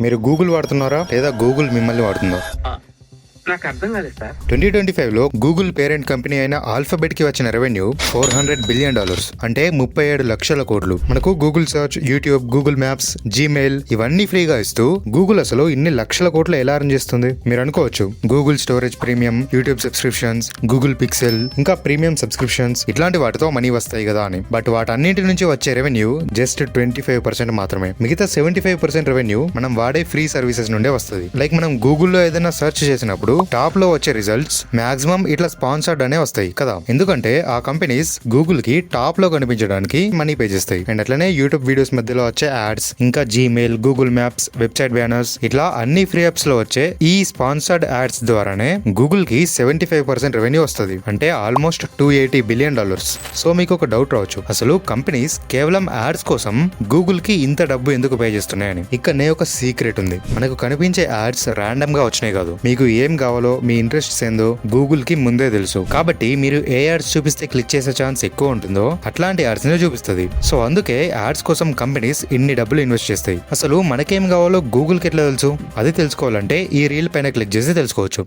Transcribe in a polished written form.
మీరు గూగుల్ వాడుతున్నారా లేదా గూగుల్ మిమ్మల్ని వాడుతుందా? నాకు అర్థం కాలేదు సార్. 2025లో గూగుల్ పేరెంట్ కంపెనీ అయిన ఆల్ఫాబెట్ కి వచ్చిన రెవెన్యూ $400 బిలియన్, అంటే 37 లక్షల కోట్లు. మనకు Google search, YouTube, Google maps, Gmail ఇవన్నీ ఫ్రీగా ఇస్తూ గూగుల్ అసలు ఇన్ని లక్షల కోట్లు ఎలా రన్ చేస్తుంది? మీరు అనుకోవచ్చు Google storage premium, YouTube subscriptions, Google pixel ఇంకా ప్రీమియం సబ్స్క్రిప్షన్స్ ఇట్లాంటి వాటితో మనీ వస్తాయి కదా అని. బట్ వాటన్నింటి నుంచి వచ్చే రెవెన్యూ జస్ట్ 25% మాత్రమే. మిగతా 75% రెవెన్యూ మనం వాడే ఫ్రీ సర్వీసెస్ నుండే వస్తుంది. లైక్ మనం గూగుల్లో ఏదైనా సెర్చ్ చేసినప్పుడు టాప్ లో వచ్చే రిజల్ట్స్ మాక్సిమం ఇట్లా స్పాన్సర్డ్ అనే వస్తాయి కదా, ఎందుకంటే ఆ కంపెనీస్ గూగుల్ కి టాప్ లో కనిపించడానికి మనీ పే చేస్తాయి. అండ్ అట్లనే యూట్యూబ్ వీడియోస్ మధ్యలో వచ్చే యాడ్స్, ఇంకా Gmail, Google maps, website banners ఇట్లా అన్ని ఫ్రీ యాప్స్ లో వచ్చే ఈ స్పాన్సర్డ్ యాడ్స్ ద్వారానే గూగుల్ కి 75% రెవెన్యూ వస్తుంది, అంటే ఆల్మోస్ట్ $280 బిలియన్. సో మీకు ఒక డౌట్ రావచ్చు, అసలు కంపెనీస్ కేవలం యాడ్స్ కోసం గూగుల్ కి ఇంత డబ్బు ఎందుకు పే చేస్తున్నాయని. ఇక్కడనే ఒక సీక్రెట్ ఉంది. మనకు కనిపించే యాడ్స్ ర్యాండమ్ గా వచ్చినాయి కాదు, మీకు ఏం కావాలో, మీ ఇంట్రెస్ట్స్ ఏందో గూగుల్ కి ముందే తెలుసు. కాబట్టి మీరు ఏ యాడ్స్ చూపిస్తే క్లిక్ చేసే ఛాన్స్ ఎక్కువ ఉంటుందో అట్లాంటి యాడ్స్ నే చూపిస్తుంది. సో అందుకే యాడ్స్ కోసం కంపెనీస్ ఇన్ని డబ్బులు ఇన్వెస్ట్ చేస్తాయి. అసలు మనకేం కావాలో గూగుల్ కి ఎట్లా తెలుసు? అది తెలుసుకోవాలంటే ఈ రీల్ పైన క్లిక్ చేసి తెలుసుకోవచ్చు.